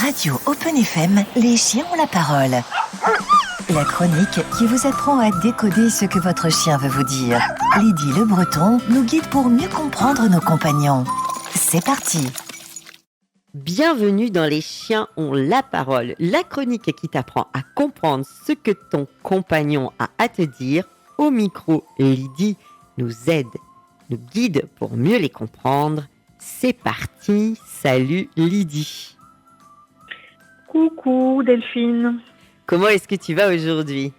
Radio Open FM, les chiens ont la parole. La chronique qui vous apprend à décoder ce que votre chien veut vous dire. Lydie Le Breton nous guide pour mieux comprendre nos compagnons. C'est parti. Bienvenue dans Les chiens ont la parole, la chronique qui t'apprend à comprendre ce que ton compagnon a à te dire. Au micro, Lydie nous aide, nous guide pour mieux les comprendre. C'est parti, salut Lydie. Coucou Delphine. Comment est-ce que tu vas aujourd'hui ?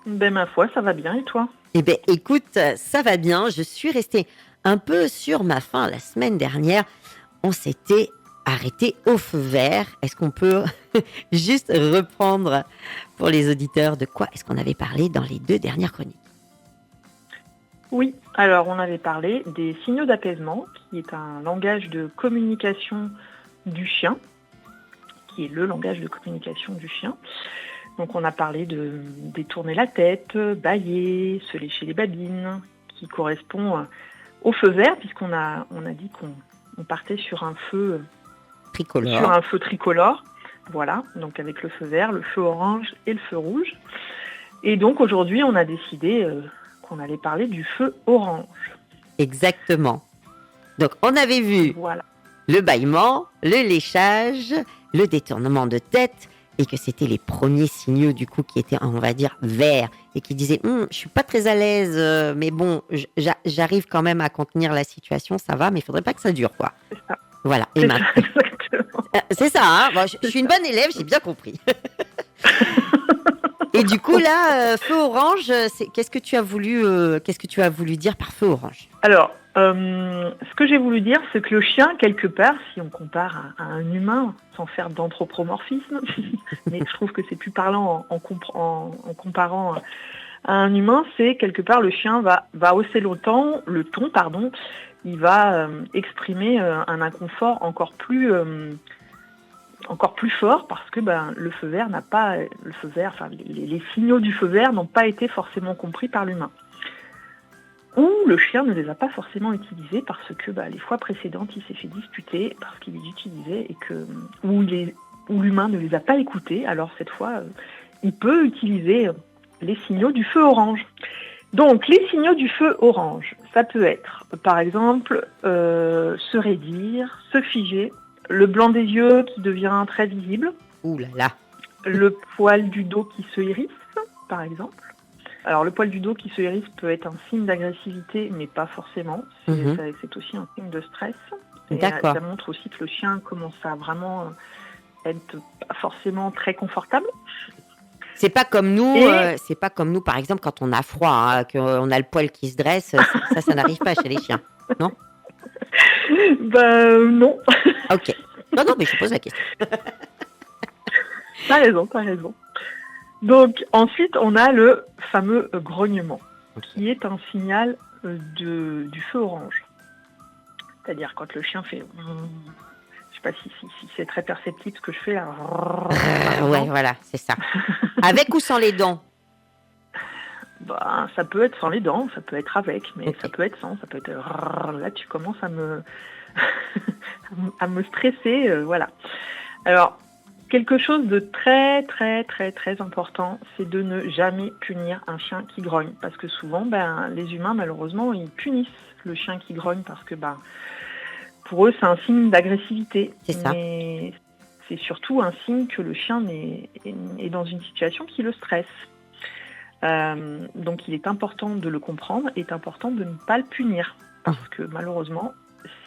Ben ma foi, ça va bien et toi ? Eh bien écoute, ça va bien, je suis restée un peu sur ma faim la semaine dernière. On s'était arrêté au feu vert. Est-ce qu'on peut juste reprendre pour les auditeurs de quoi est-ce qu'on avait parlé dans les 2 dernières chroniques ? Oui, alors on avait parlé des signaux d'apaisement, qui est un langage de communication du chien, qui est le langage de communication du chien. Donc on a parlé de détourner la tête, bâiller, se lécher les babines, qui correspond au feu vert, puisqu'on a dit qu'on partait sur un feu tricolore. Voilà, donc avec le feu vert, le feu orange et le feu rouge. Et donc aujourd'hui, on a décidé qu'on allait parler du feu orange. Exactement. Donc on avait vu le bâillement, le léchage, le détournement de tête, et que c'était les premiers signaux du coup qui étaient, on va dire, verts, et qui disaient je suis pas très à l'aise, mais bon, j'arrive quand même à contenir la situation, ça va, mais il faudrait pas que ça dure, quoi. C'est ça. Voilà. Et c'est maintenant, ça, exactement. C'est ça, hein. Bon, je suis une bonne élève, j'ai bien compris. Et du coup là, feu orange, qu'est-ce que tu as voulu dire par feu orange ? Alors, ce que j'ai voulu dire, c'est que le chien, quelque part, si on compare à un humain, sans faire d'anthropomorphisme, mais je trouve que c'est plus parlant en comparant à un humain, c'est quelque part le chien va hausser le ton, il va exprimer un inconfort encore plus fort, parce que le feu vert les signaux du feu vert n'ont pas été forcément compris par l'humain. Ou le chien ne les a pas forcément utilisés parce que les fois précédentes, il s'est fait disputer parce qu'il les utilisait, ou l'humain ne les a pas écoutés. Alors cette fois, il peut utiliser les signaux du feu orange. Donc les signaux du feu orange, ça peut être par exemple se raidir, se figer, le blanc des yeux qui devient très visible, Ouh là là. le poil du dos qui se hérisse, par exemple. Alors le poil du dos qui se hérisse peut être un signe d'agressivité, mais pas forcément. C'est aussi un signe de stress. Et D'accord. ça montre aussi que le chien commence à vraiment être pas forcément très confortable. C'est pas comme nous, par exemple, quand on a froid, hein, qu'on a le poil qui se dresse, ça n'arrive pas chez les chiens, non ? Non. Ok. Non, mais je pose la question. T'as raison. Donc ensuite, on a le fameux grognement, qui est un signal du feu orange. C'est-à-dire quand le chien fait... Je sais pas si c'est très perceptible ce que je fais là. Ouais, voilà, c'est ça. Avec ou sans les dents ? Ça peut être sans les dents, ça peut être avec, mais Okay. ça peut être sans, ça peut être... Là, tu commences à me stresser, voilà. Alors, quelque chose de très, très, très, très important, c'est de ne jamais punir un chien qui grogne. Parce que souvent, les humains, malheureusement, ils punissent le chien qui grogne parce que, pour eux, c'est un signe d'agressivité. C'est ça. Mais c'est surtout un signe que le chien est dans une situation qui le stresse. Donc il est important de le comprendre, et important de ne pas le punir. Parce que malheureusement,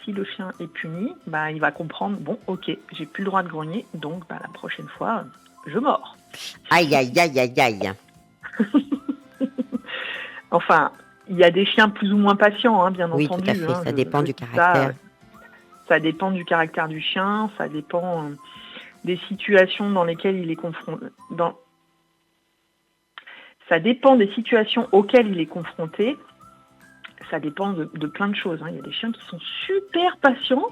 si le chien est puni, il va comprendre, ok, j'ai plus le droit de grogner, donc la prochaine fois, je mords. Aïe, aïe, aïe, aïe, aïe. Enfin, il y a des chiens plus ou moins patients, bien Oui, entendu. tout à fait, ça dépend du caractère. Ça dépend du caractère du chien, ça dépend des situations dans lesquelles il est confronté. Ça dépend des situations auxquelles il est confronté. Ça dépend de plein de choses. Il y a des chiens qui sont super patients,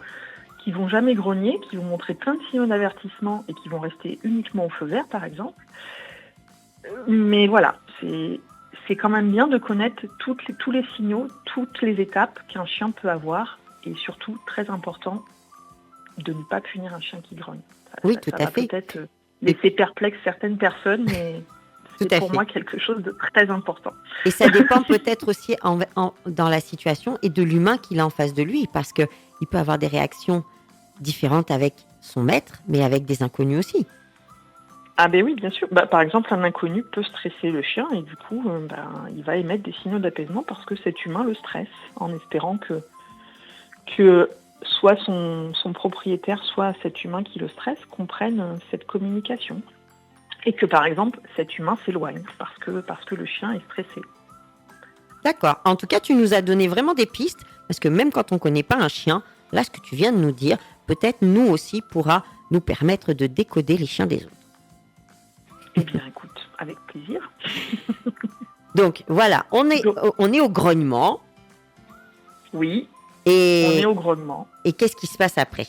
qui vont jamais grogner, qui vont montrer plein de signaux d'avertissement et qui vont rester uniquement au feu vert, par exemple. Mais voilà, c'est quand même bien de connaître tous les signaux, toutes les étapes qu'un chien peut avoir, et surtout, très important, de ne pas punir un chien qui grogne. Oui, tout à va fait. peut-être laisser perplexe certaines personnes, mais c'est pour moi quelque chose de très important. Et ça dépend peut-être aussi dans la situation et de l'humain qu'il a en face de lui, parce qu'il peut avoir des réactions différentes avec son maître, mais avec des inconnus aussi. Ah ben oui, bien sûr. Par exemple, un inconnu peut stresser le chien et du coup, il va émettre des signaux d'apaisement parce que cet humain le stresse, en espérant que soit son propriétaire, soit cet humain qui le stresse comprennent cette communication. Et que par exemple, cet humain s'éloigne parce que le chien est stressé. D'accord. En tout cas, tu nous as donné vraiment des pistes, parce que même quand on ne connaît pas un chien, là, ce que tu viens de nous dire, peut-être nous aussi pourra nous permettre de décoder les chiens des autres. Eh bien, écoute, avec plaisir. Donc, voilà, on est au grognement. Oui, et on est au grognement. Et qu'est-ce qui se passe après?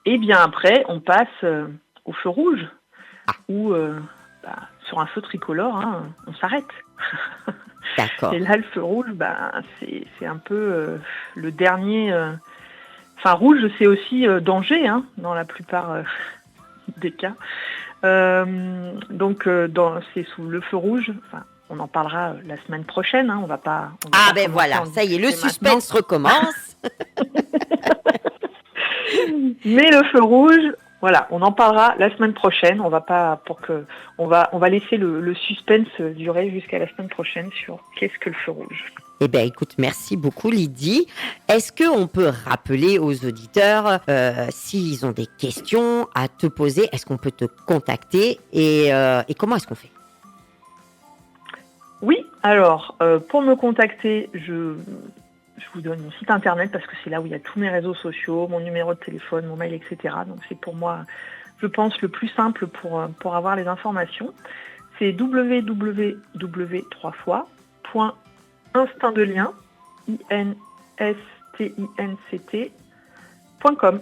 Eh bien, après, on passe au feu rouge, où sur un feu tricolore, on s'arrête. D'accord. Et là, le feu rouge, c'est un peu le dernier... Enfin, rouge, c'est aussi danger, dans la plupart des cas. Donc, c'est sous le feu rouge. Enfin, on en parlera la semaine prochaine. On va pas. Voilà, ça y est, le suspense recommence. Mais le feu rouge, voilà, on en parlera la semaine prochaine. On va laisser le suspense durer jusqu'à la semaine prochaine sur qu'est-ce que le feu rouge. Eh bien, écoute, merci beaucoup, Lydie. Est-ce qu'on peut rappeler aux auditeurs, s'ils ont des questions à te poser, est-ce qu'on peut te contacter et comment est-ce qu'on fait? Oui, alors, pour me contacter, je vous donne mon site internet parce que c'est là où il y a tous mes réseaux sociaux, mon numéro de téléphone, mon mail, etc. Donc, c'est pour moi, je pense, le plus simple pour avoir les informations. C'est www.instinct-de-lien, instinct.com.